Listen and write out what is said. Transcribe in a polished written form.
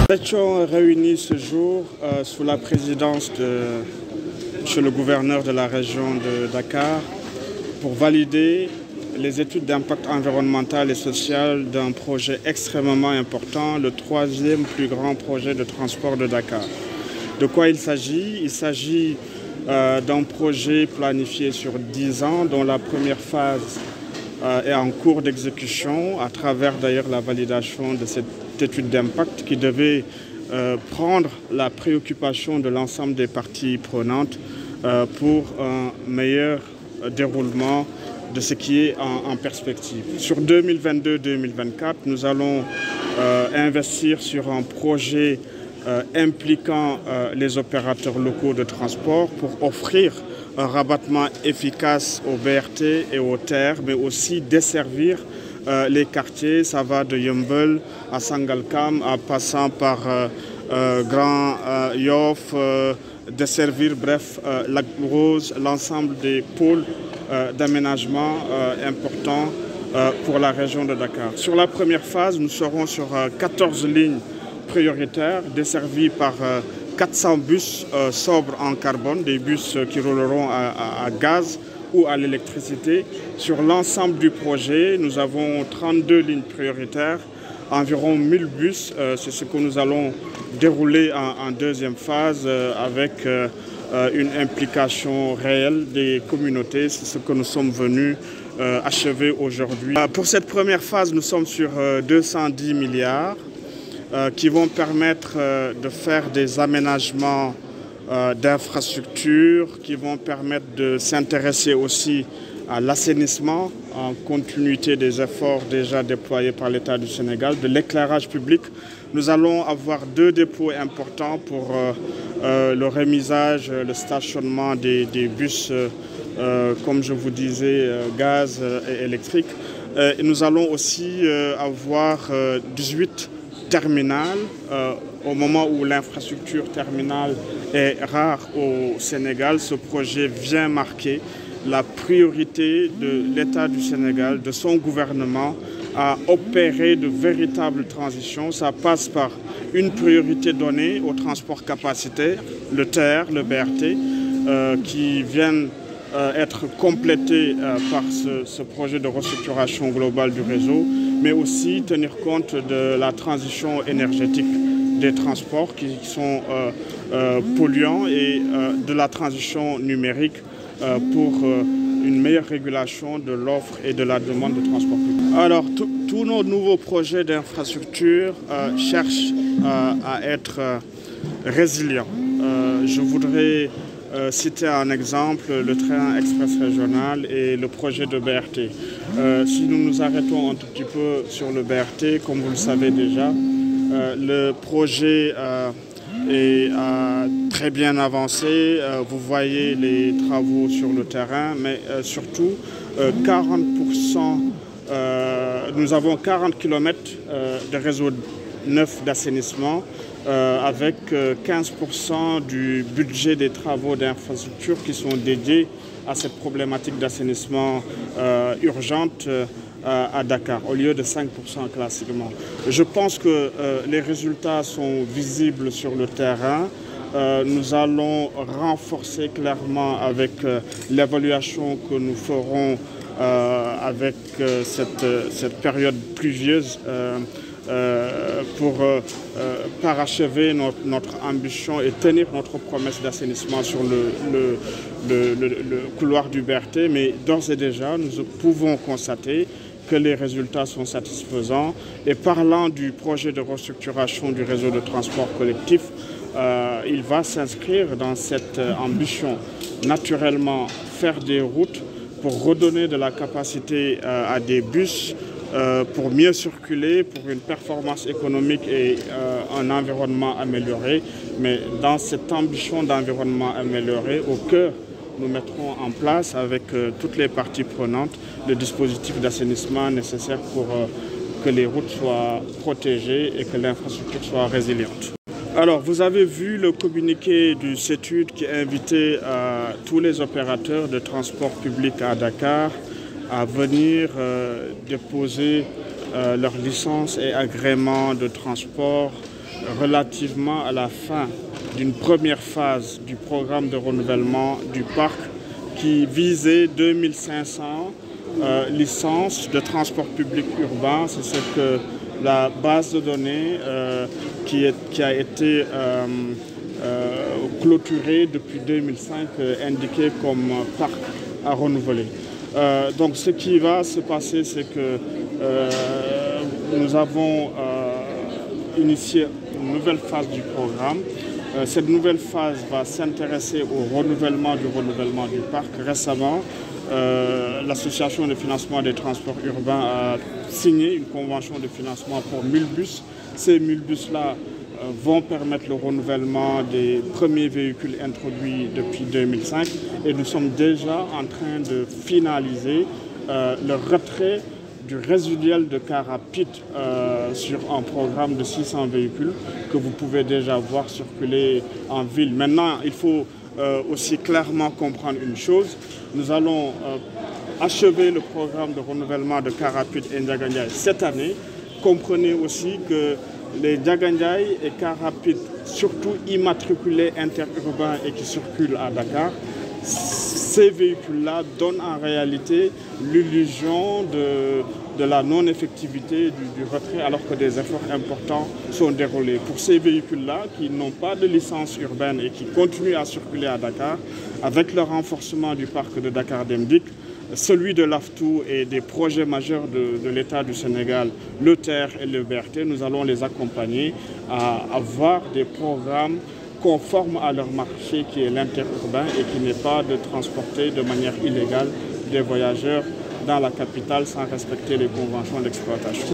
Nous étions réunis ce jour sous la présidence de M. le gouverneur de la région de Dakar pour valider les études d'impact environnemental et social d'un projet extrêmement important, le troisième plus grand projet de transport de Dakar. De quoi il s'agit? Il s'agit d'un projet planifié sur 10 ans, dont la première phase est en cours d'exécution, à travers d'ailleurs la validation de cette étude d'impact qui devait prendre la préoccupation de l'ensemble des parties prenantes pour un meilleur déroulement de ce qui est en perspective. Sur 2022-2024, nous allons investir sur un projet impliquant les opérateurs locaux de transport pour offrir un rabattement efficace aux BRT et aux TER, mais aussi desservir les quartiers. Ça va de Yeumbeul à Sangalkam, en passant par Grand Yoff, desservir, bref, Lac Rose, l'ensemble des pôles d'aménagement importants pour la région de Dakar. Sur la première phase, nous serons sur 14 lignes prioritaires desservies par 400 bus sobres en carbone, des bus qui rouleront à gaz ou à l'électricité. Sur l'ensemble du projet, nous avons 32 lignes prioritaires, environ 1000 bus. C'est ce que nous allons dérouler en deuxième phase avec une implication réelle des communautés. C'est ce que nous sommes venus achever aujourd'hui. Pour cette première phase, nous sommes sur 210 milliards qui vont permettre de faire des aménagements d'infrastructures, qui vont permettre de s'intéresser aussi à l'assainissement en continuité des efforts déjà déployés par l'État du Sénégal, de l'éclairage public. Nous allons avoir 2 dépôts importants pour le remisage, le stationnement des bus, comme je vous disais, gaz et électrique. Et nous allons aussi avoir 18 terminales. Au moment où l'infrastructure terminale est rare au Sénégal, ce projet vient marquer la priorité de l'État du Sénégal, de son gouvernement, à opérer de véritables transitions. Ça passe par une priorité donnée au transport capacitaire, le TER, le BRT, qui viennent être complétés par ce projet de restructuration globale du réseau, mais aussi tenir compte de la transition énergétique des transports qui sont polluants et de la transition numérique pour une meilleure régulation de l'offre et de la demande de transport public. Alors, tous nos nouveaux projets d'infrastructure cherchent à être résilients. Je voudrais citer un exemple, le train express régional et le projet de BRT. Si nous nous arrêtons un tout petit peu sur le BRT, comme vous le savez déjà, le projet est très bien avancé. Vous voyez les travaux sur le terrain, mais surtout 40%, nous avons 40 km de réseau neuf d'assainissement avec 15% du budget des travaux d'infrastructure qui sont dédiés à cette problématique d'assainissement urgente à Dakar, au lieu de 5% classiquement. Je pense que les résultats sont visibles sur le terrain. Nous allons renforcer clairement avec l'évaluation que nous ferons avec cette période pluvieuse pour parachever notre ambition et tenir notre promesse d'assainissement sur le couloir du BRT. Mais d'ores et déjà, nous pouvons constater que les résultats sont satisfaisants. Et parlant du projet de restructuration du réseau de transport collectif, il va s'inscrire dans cette ambition. Naturellement, faire des routes pour redonner de la capacité à des bus, pour mieux circuler, pour une performance économique et un environnement amélioré. Mais dans cette ambition d'environnement amélioré, au cœur, nous mettrons en place avec toutes les parties prenantes le dispositif d'assainissement nécessaire pour que les routes soient protégées et que l'infrastructure soit résiliente. Alors, vous avez vu le communiqué du CETUD qui invitait tous les opérateurs de transport public à Dakar à venir déposer leur licence et agrément de transport relativement à la fin d'une première phase du programme de renouvellement du parc qui visait 2500 licences de transport public urbain. C'est ce que la base de données qui a été clôturée depuis 2005 indiquée comme parc à renouveler. Donc ce qui va se passer, c'est que nous avons initié une nouvelle phase du programme. Cette nouvelle phase va s'intéresser au renouvellement du parc. Récemment, l'association de financement des transports urbains a signé une convention de financement pour 1000 bus. Ces 1000 bus-là vont permettre le renouvellement des premiers véhicules introduits depuis 2005 et nous sommes déjà en train de finaliser le retrait du résiduel de car rapide sur un programme de 600 véhicules que vous pouvez déjà voir circuler en ville. Maintenant, il faut aussi clairement comprendre une chose. Nous allons achever le programme de renouvellement de car rapide et Ndiaga Ndiaye cette année. Comprenez aussi que les Ndiaga Ndiaye et car rapide, surtout immatriculés interurbains et qui circulent à Dakar, ces véhicules-là donnent en réalité l'illusion de la non-effectivité du retrait alors que des efforts importants sont déroulés. Pour ces véhicules-là qui n'ont pas de licence urbaine et qui continuent à circuler à Dakar, avec le renforcement du parc de Dakar Dem Dikk, celui de l'AFTU et des projets majeurs de l'État du Sénégal, le TER et le BRT, nous allons les accompagner à avoir des programmes conformes à leur marché qui est l'interurbain et qui n'est pas de transporter de manière illégale des voyageurs dans la capitale sans respecter les conventions d'exploitation.